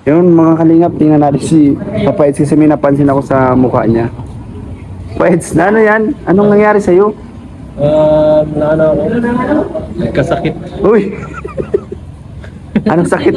Yun mga kalingap, tingnan natin si Papa Eds kasi may napansin ako sa mukha niya. Papa Eds, na ano yan? Anong nangyari sa'yo? Nagkasakit. Uy! Anong sakit?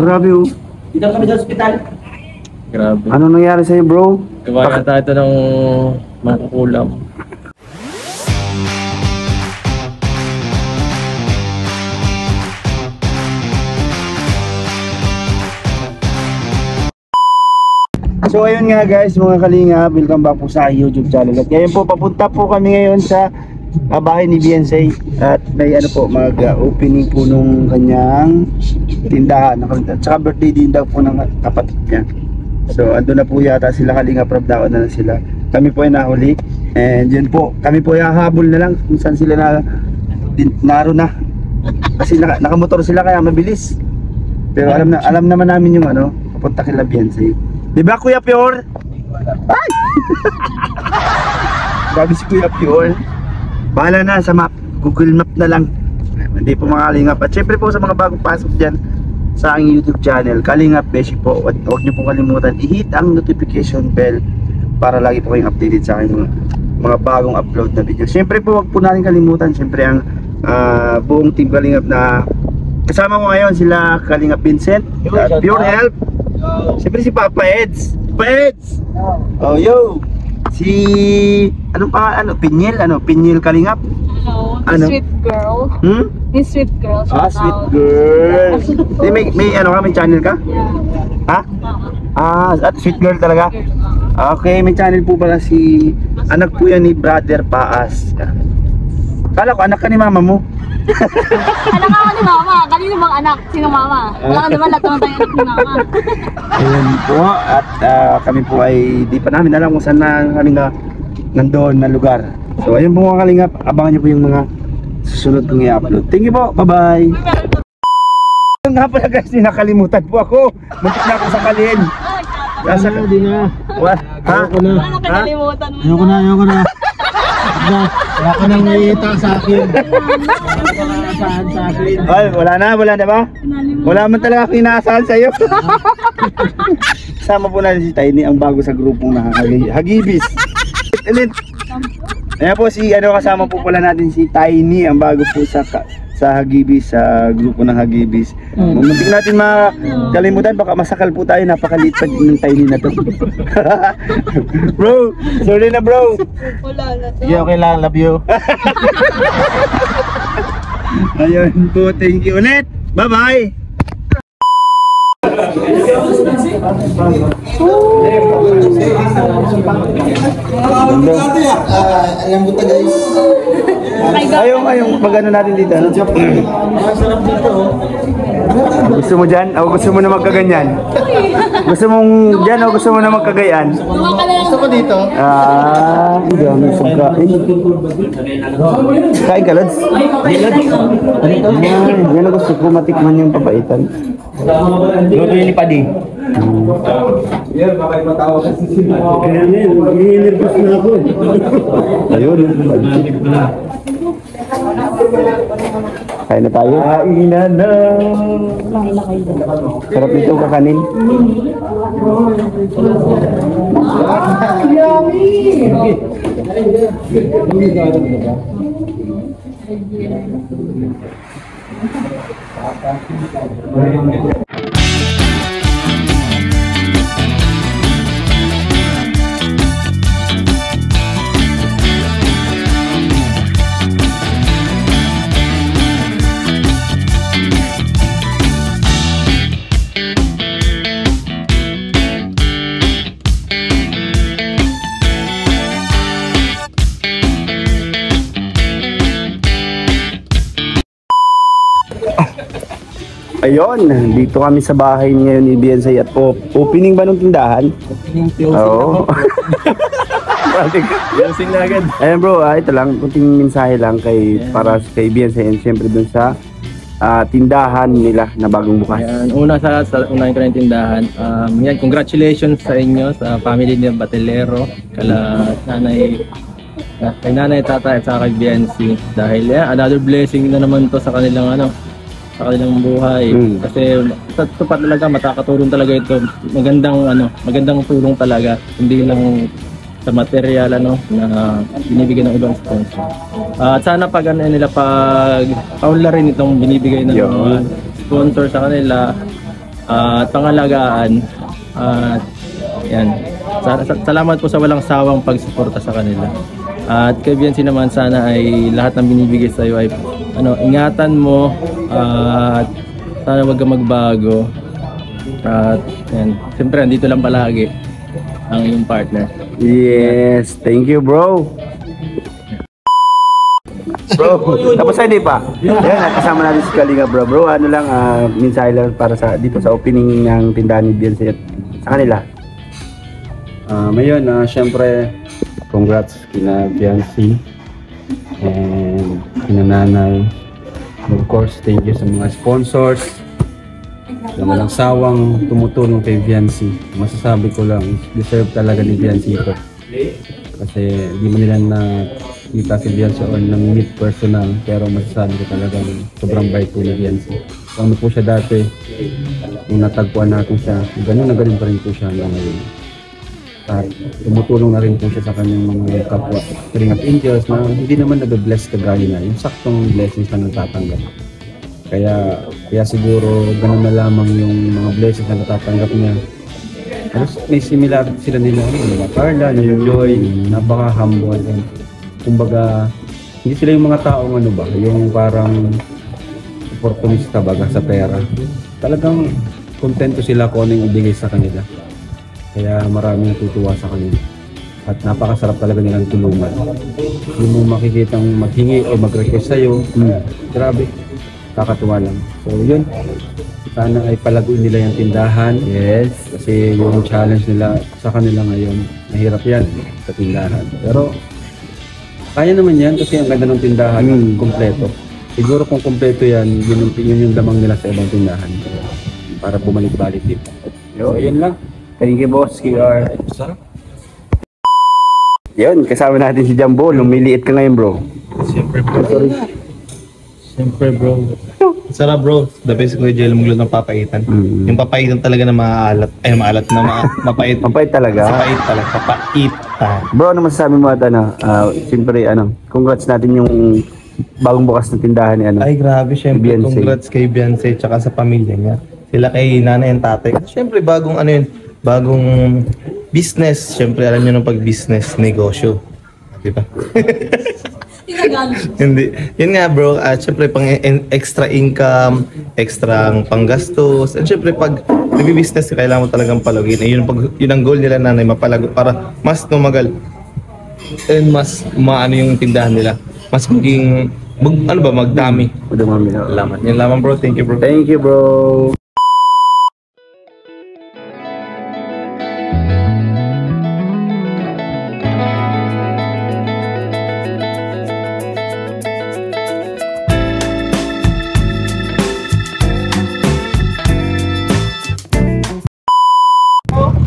Grabe oh. Dito kami sa ospital. Grabe. Anong nangyari sa'yo bro? Gawa tayo ito ng makukulam. So ayun nga guys mga kalinga, welcome back po sa YouTube channel. At ngayon po papunta po kami ngayon sa bahay ni Beyonce. At may ano po mag-opening po nung kanyang tindahan. At saka birthday din daw po ng kapatid niya. So ando na po yata sila Kalinga Prab, daon na sila. Kami po ay nahuli. And yun po, kami po ay hahabol na lang kung saan sila naroon na. Kasi nakamotor sila kaya mabilis. Pero alam naman namin yung ano, papunta kila Beyonce. Di ba Kuya Pior? Ay! Grabe si Kuya Pior. Bahala na sa map, Google Map na lang. Hindi po mga kalingap. At syempre po sa mga bagong pasok dyan sa aking YouTube channel, Kalingap Beshi po. At huwag niyo po kalimutan i-hit ang notification bell para lagi po kayong updated sa aking mga bagong upload na video. Syempre po huwag po natin kalimutan, syempre ang buong team Kalingap na kasama ko ngayon, sila Kalingap Vincent, Pure Help. Siyempre si Papa Eds. Papa Eds! Oh yo! Si Pinyel Kalingap? Ano? Sweet girl. Yung sweet girl. Sweet girl. May channel ka? Yeah. Ha? At sweet girl talaga? Okay, may channel po pala si anak po yan ni Brother Paas. Kala ko anak ka ni mama mo. Anak ako ni mama. Kanino bang anak? Sino mama? Wala ka naman lahat naman tayo anak ni mama. Ayun po. At kami po ay di pa namin alam kung saan na kami nandoon na lugar. So ayun po mga kalingap. Abangan nyo po yung mga susunod kong i-upload. Thank you po. Bye-bye. Yung nga pala guys, nakalimutan po ako. Muntik na ako sakalin. Hindi na. Ha? Ano kinalimutan mo? Ayoko na. Wala ka nang nakita sa akin. Ay, wala na ba? Wala man talaga ako inaasahan sa'yo. Kasama po natin si Tiny, ang bago sa grupong Hagibis. Ayan po kasama po pala natin si Tiny, ang bago po sa Hagibis, sa grupo ng Hagibis. Muntik natin makalimutan, baka masakal po tayo, napakaliit pa ng Tiny na to. Bro, sorry na bro. Wala na to. Okay lang, love you. Ayun po, thank you ulit. Bye-bye. Alam mo ta guys. Ayong pag-ano natin dito, ano? Masarap dito. Gusto mo dyan? O gusto mo na magkaganyan? Gusto mong dyan o gusto mo na magkagayan? Gusto ko dito. Hindi ako may pagkain. Kain ka, Lods? Yan ang gusto ko, matikman yung papaitan. Luto yun ni Padi. Yan, bakit matawag kasi sila. Kaya yan, mag-i-nervous na ako. Ayun. Kain na tayo. Kainan na. Sarap nito kakanin. Ayun, dito kami sa bahay ngayon ni Beyonce at opening ba ng tindahan? Oo. Closing na agad. Ayun bro, ito lang, kunting mensahe lang para kay Beyonce and syempre dun sa tindahan nila na bagong bukas. Ayan, unahin ko na yung tindahan. Yan, congratulations sa inyo, sa family ni Batelero, kay nanay, tatay at sa kay Beyonce. Dahil another blessing na naman to sa kanilang sa kanilang buhay. Kasi sa tupad talaga, makakatulong talaga ito. Magandang tulong talaga. Hindi lang sa material na binibigay ng ibang sponsor. At sana pag paunla rin itong binibigay ng mga sponsor sa kanila at pangalagaan. Yan. Salamat po sa walang sawang pagsuporta sa kanila. At kay Biancy naman, sana ay lahat ng binibigay sa iyo ay ingatan mo at sana wag kang magbago. At yan, siyempre andito lang palagi ang iyong partner. Yes, thank you bro. Bro, tapos hindi pa. Yan, kasama natin si Kalinga bro. Bro, mensahe lang para dito sa opening ng tindahan ni Biancy at sa kanila. Ngayon, syempre, congrats kina Biancy and kina Nanay. Of course, thank you sa mga sponsors na walang sawang tumutulong kay Biancy. Masasabi ko lang, deserve talaga ni Biancy ito. Kasi di man nila nakita si Biancy or nang-meet personal, pero masasabi ko talaga sobrang bait po ni Biancy. Kung ano po siya dati, nung natagpuan natin siya, ganun na ganun pa rin po siya ngayon. At tumutulong na rin po siya sa kanyang mga kapwa Ring of Angels na hindi naman nag-bless kagaya na yung saktong blessings na natatanggap. Kaya siguro ganun na lamang yung mga blessings na natatanggap niya. Tapos may similarity sila nila Carla, yung Joy, napaka-humble. Kumbaga, hindi sila yung mga taong yung parang opportunista baga sa pera. Talagang kontento sila kung ano yung ibigay sa kanila. Kaya marami natutuwa sa kanila. At napakasarap talaga nilang tulungan. Hindi mo makikitang maghingi o mag-request sa'yo. Grabe. Kakatuwa lang. So yun. Sana ay palaguin nila yung tindahan. Yes. Kasi yung challenge nila sa kanila ngayon, mahirap yan sa tindahan. Pero kaya naman yan kasi ang ganda ng tindahan kompleto. Siguro kung kompleto yan, yun yung lamang nila sa ibang tindahan. Para bumalik-balik dito. So yun lang. Thank you boss, KR. Yun, kasama natin si Jumbo. Lumiliit ka ngayon bro. Siyempre bro. Sarap bro. The best ko yung mulot ng papaitan. Yung papaitan talaga na mapait. Mapait talaga. Mapait talaga. Papaitan. Bro, ano masasabi mo at siyempre congrats natin yung bagong bukas na tindahan ni Ay grabe, siyempre. Biancy. Congrats kay Biancy tsaka sa pamilya niya. Sila kay nanay and tatay. Siyempre bagong bagong business. Siyempre alam niyo ng pag-business, negosyo. Diba? Hindi. Yun nga bro, siyempre pang extra income, extra panggastos. At siyempre pag nag-business, kailangan mo talagang palagin. Yun ang goal nila nanay, mapalago para mas tumagal. And mas maano yung tindahan nila. Mas maging, magdami. Madami. Salamat. Yan lamang bro, thank you bro. Thank you bro.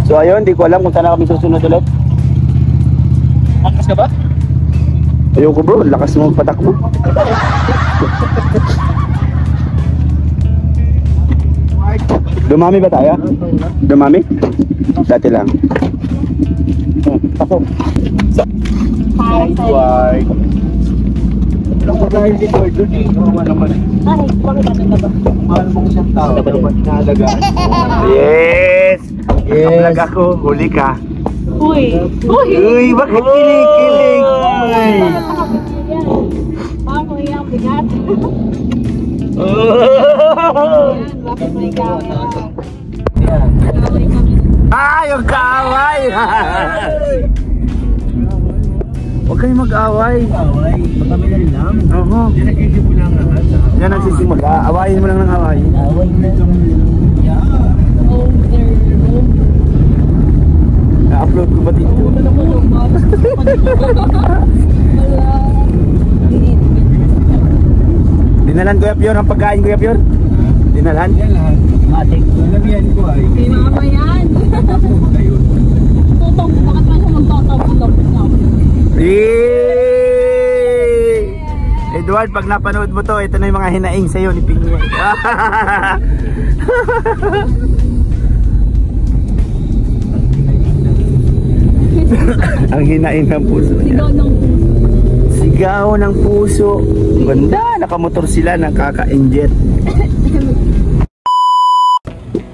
So ayun, di ko alam kung saan na kami susunod ulit. Angkas ka ba? Ayoko bro, lakas mo magpatakbo. Dumami ba tayo? Dumami? Dati lang. Pasok. Hi. Ang pagkain dito, doon eh. Naman. Ay, bakit natin na ba? Mahal mong isang tao. Dapat inaalagaan. Yes! Yes! Ako, huli ka. Uy! Uy, bakit kilig-kilig? Ako yung bigat. Bakit may camera? Ah, yung kaaway! Huwag kayong mag-away. Magkamilan lang. Oo. Yan nagsisimula nga. Yan nagsisimula. Awayin mo lang ng awayin. Away na itong Na-upload ko ba dito? Dinalan ko Yapyor ang pagkain ko Yapyor? Dinalan? ating nalagyan ko ay Kay mama yan. Tutong, bakit man siya magtatapos na? Eh, Edward, pag napanood mo to, ito na yung mga hinaing sa'yo ni Pingwin. Ang hinaing ng puso niya. Sigaw ng puso. Sigaw ng puso. Ang ganda, nakamotor sila, nakaka-injet.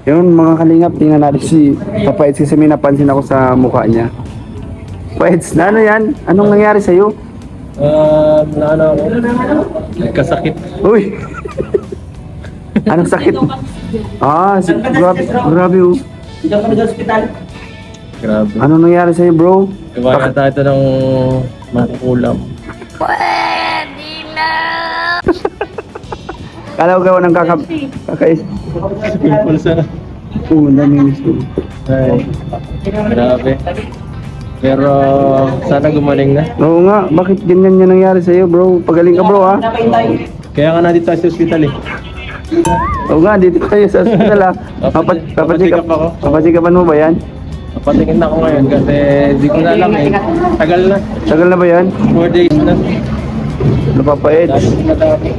Yun mga kalingap, tingnan natin si Papa Eds kasi may napansin ako sa mukha niya. Papa Eds, na ano yan? Anong nangyari sa'yo? Ano ako? Nagkasakit. Uy! Anong sakit? Grabe oh. Grabe. Anong nangyari sa'yo bro? Kaya tayo ito ng makukulam. Kala ko gawa ng kakais. Pulsa. Oo, naminis ko. Ay, grabe. Pero sana gumaling na. Oo nga, bakit ganyan yung nangyari sa'yo bro? Pagaling ka bro ha? Kaya nga nandito tayo sa hospital eh. Oo nga, dito tayo sa hospital ha. Papacheck up ako. Papacheckapan mo ba yan? Papatingin na ako ngayon kasi di ko na alam eh. Tagal na. Tagal na ba yan? 4 days na. Ano Papa Eds? Dahil madami.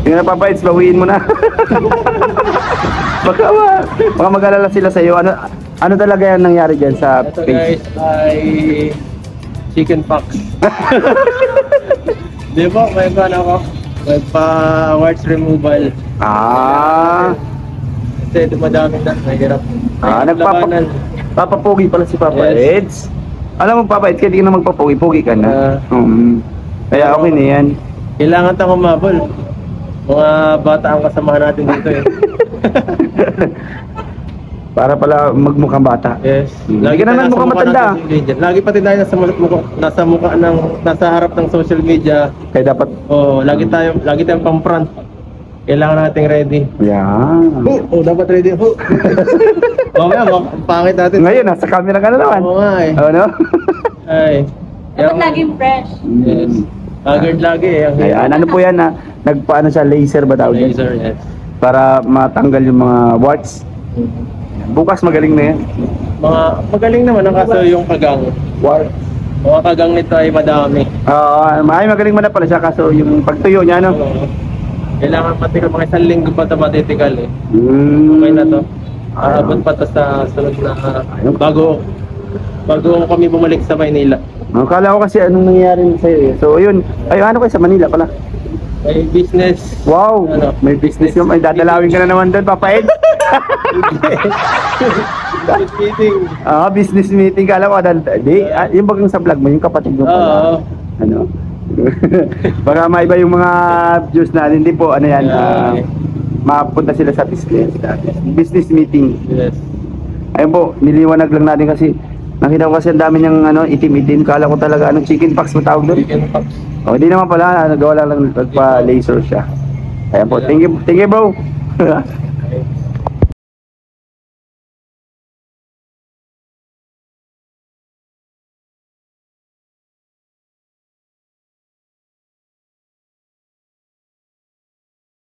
Tingnan na Papa Eds, bawiin mo na. Baka mag-alala sila sa'yo. Ano talaga yan nangyari dyan sa Ito face? guys ay chicken pox. Di ba? May ano ako? May pa-warts removal. Ah, Kasi dumadami na. Mahirap. Labanan. papapogi pala si Papa Yes. Eds. Alam mo Papa Eds, kaya di ka na magpapogi, pogi ka na. Kaya okay na yan. Kailangan tayong humabol. Mga bata ang kasamahan natin dito eh. Para pala magmukhang bata. Yes. Lagi na lang tayo nasa mukhang mukha ng matanda. social media. Lagi pati tayo nasa harap ng social media. Kaya dapat, Lagi tayong pang front. Kailangan nating ready. yan. Dapat ready. Mamaya, pangit natin. Ngayon, nasa camera ka na naman. Oo nga eh. Ano? Ay. Dapat laging fresh. Yes. Haggard lagi eh. Ayan, ano po yan na nagpaano siya, laser ba tawag yan? Laser, yes. Para matanggal yung mga warts. Bukas magaling na yan. Magaling naman ang kaso yung kagang. Wart. Mga kagang nito ay madami. Ay magaling man na pala siya kaso yung pagtuyo niya ano. Kailangan pati mga 1 linggo pa ito matitikal eh. Hmm. Okay na to. Aabot pa to sa sunod na bago kami bumalik sa Maynila. Akala ko kasi anong nangyayari sa'yo eh. So yun, ano kayo sa Manila pala? May business. Wow, Ano? may business yung, ay dadalawin ka na naman doon, Papa Ed. Business meeting. Business meeting, kala ko, yung bagang sa vlog mo, yung kapatid mo pala. Oo. Ano? Baka maiba yung mga views natin, hindi po, ano yan, mapunta sila sa business meeting. Yes. Ayun po, niliwanag lang natin kasi nakita ko kasi ang dami niyang itim-itim. Kala ko talaga chicken pox mo tawag doon. Chicken pox. Hindi naman pala, nagawa lang nagpa-laser siya. Ayan po, thank you bro.